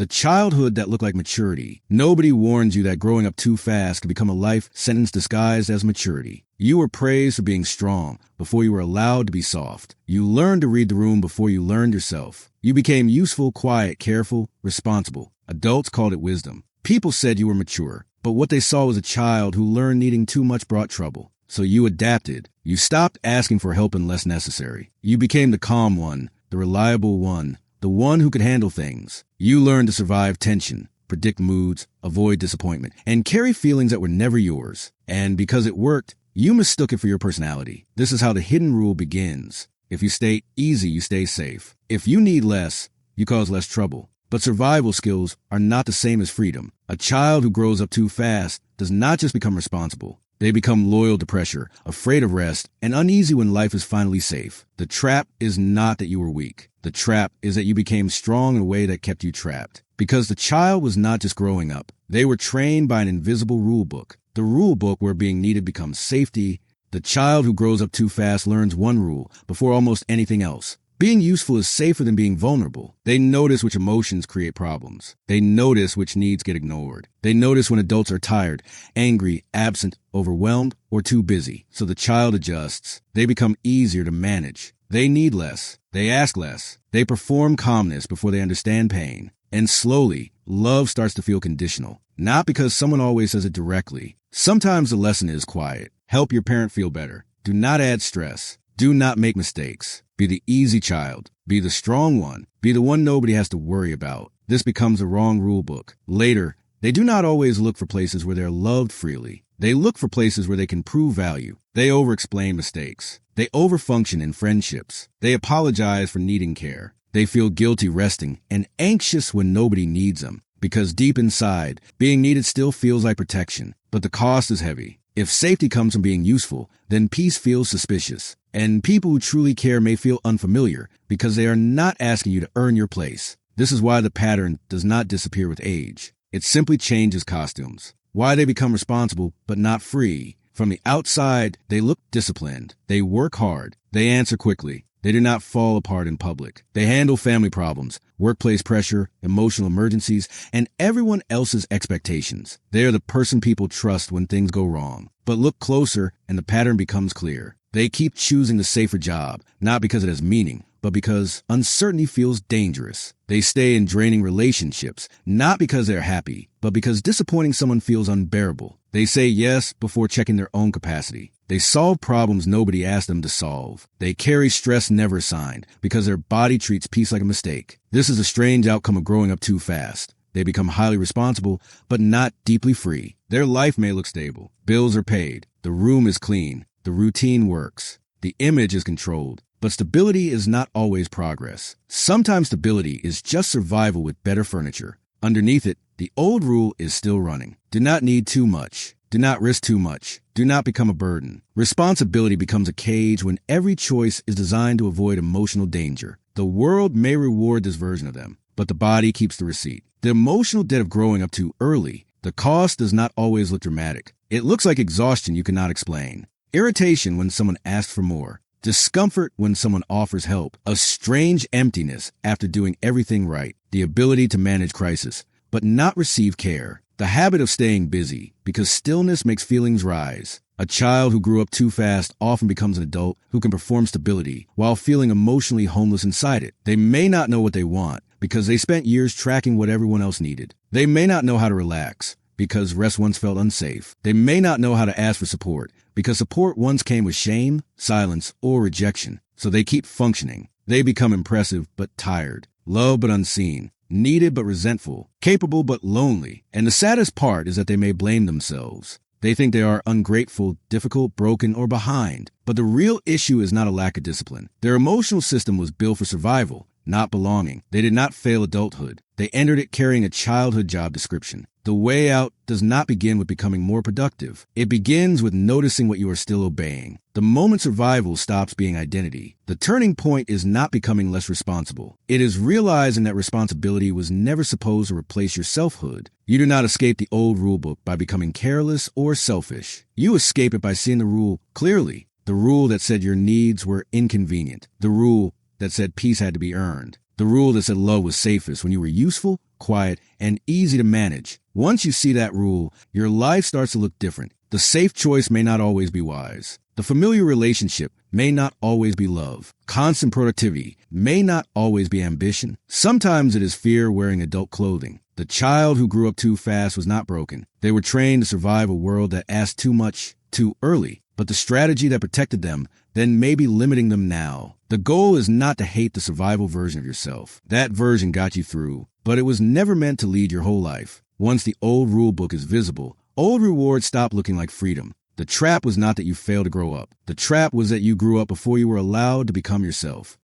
The childhood that looked like maturity. Nobody warns you that growing up too fast could become a life sentence disguised as maturity. You were praised for being strong before you were allowed to be soft. You learned to read the room before you learned yourself. You became useful, quiet, careful, responsible. Adults called it wisdom. People said you were mature, but what they saw was a child who learned needing too much brought trouble. So you adapted. You stopped asking for help unless necessary. You became the calm one, the reliable one, the one who could handle things. You learned to survive tension, predict moods, avoid disappointment, and carry feelings that were never yours. And because it worked, you mistook it for your personality. This is how the hidden rule begins. If you stay easy, you stay safe. If you need less, you cause less trouble. But survival skills are not the same as freedom. A child who grows up too fast does not just become responsible. They become loyal to pressure, afraid of rest, and uneasy when life is finally safe. The trap is not that you were weak. The trap is that you became strong in a way that kept you trapped. Because the child was not just growing up. They were trained by an invisible rule book. The rule book where being needed becomes safety. The child who grows up too fast learns one rule before almost anything else. Being useful is safer than being vulnerable. They notice which emotions create problems. They notice which needs get ignored. They notice when adults are tired, angry, absent, overwhelmed, or too busy. So the child adjusts. They become easier to manage. They need less. They ask less. They perform calmness before they understand pain. And slowly, love starts to feel conditional. Not because someone always says it directly. Sometimes the lesson is quiet. Help your parent feel better. Do not add stress. Do not make mistakes. Be the easy child. Be the strong one. Be the one nobody has to worry about. This becomes the wrong rule book. Later, they do not always look for places where they're loved freely. They look for places where they can prove value. They over-explain mistakes. They overfunction in friendships. They apologize for needing care. They feel guilty resting and anxious when nobody needs them. Because deep inside, being needed still feels like protection. But the cost is heavy. If safety comes from being useful, then peace feels suspicious. And people who truly care may feel unfamiliar because they are not asking you to earn your place. This is why the pattern does not disappear with age. It simply changes costumes. Why they become responsible but not free. From the outside, they look disciplined. They work hard. They answer quickly. They do not fall apart in public. They handle family problems, workplace pressure, emotional emergencies, and everyone else's expectations. They are the person people trust when things go wrong. But look closer and the pattern becomes clear. They keep choosing the safer job, not because it has meaning, but because uncertainty feels dangerous. They stay in draining relationships, not because they're happy, but because disappointing someone feels unbearable. They say yes before checking their own capacity. They solve problems nobody asked them to solve. They carry stress never assigned because their body treats peace like a mistake. This is a strange outcome of growing up too fast. They become highly responsible, but not deeply free. Their life may look stable. Bills are paid. The room is clean. The routine works. The image is controlled. But stability is not always progress. Sometimes stability is just survival with better furniture. Underneath it, the old rule is still running. Do not need too much. Do not risk too much. Do not become a burden. Responsibility becomes a cage when every choice is designed to avoid emotional danger. The world may reward this version of them, but the body keeps the receipt. The emotional debt of growing up too early. The cost does not always look dramatic. It looks like exhaustion you cannot explain. Irritation when someone asks for more. Discomfort when someone offers help. A strange emptiness after doing everything right. The ability to manage crisis, but not receive care. The habit of staying busy because stillness makes feelings rise. A child who grew up too fast often becomes an adult who can perform stability while feeling emotionally homeless inside it. They may not know what they want because they spent years tracking what everyone else needed. They may not know how to relax because rest once felt unsafe. They may not know how to ask for support because support once came with shame, silence, or rejection. So they keep functioning. They become impressive but tired, loved but unseen, needed but resentful, capable but lonely. And the saddest part is that they may blame themselves. They think they are ungrateful, difficult, broken, or behind. But the real issue is not a lack of discipline. Their emotional system was built for survival, not belonging. They did not fail adulthood. They entered it carrying a childhood job description. The way out does not begin with becoming more productive. It begins with noticing what you are still obeying. The moment survival stops being identity, the turning point is not becoming less responsible. It is realizing that responsibility was never supposed to replace your selfhood. You do not escape the old rulebook by becoming careless or selfish. You escape it by seeing the rule clearly. The rule that said your needs were inconvenient. The rule that said peace had to be earned. The rule that said love was safest when you were useful, quiet, and easy to manage. Once you see that rule, your life starts to look different. The safe choice may not always be wise. The familiar relationship may not always be love. Constant productivity may not always be ambition. Sometimes it is fear wearing adult clothing. The child who grew up too fast was not broken. They were trained to survive a world that asked too much, too early. But the strategy that protected them then may be limiting them now. The goal is not to hate the survival version of yourself. That version got you through, but it was never meant to lead your whole life. Once the old rule book is visible, old rewards stop looking like freedom. The trap was not that you failed to grow up. The trap was that you grew up before you were allowed to become yourself.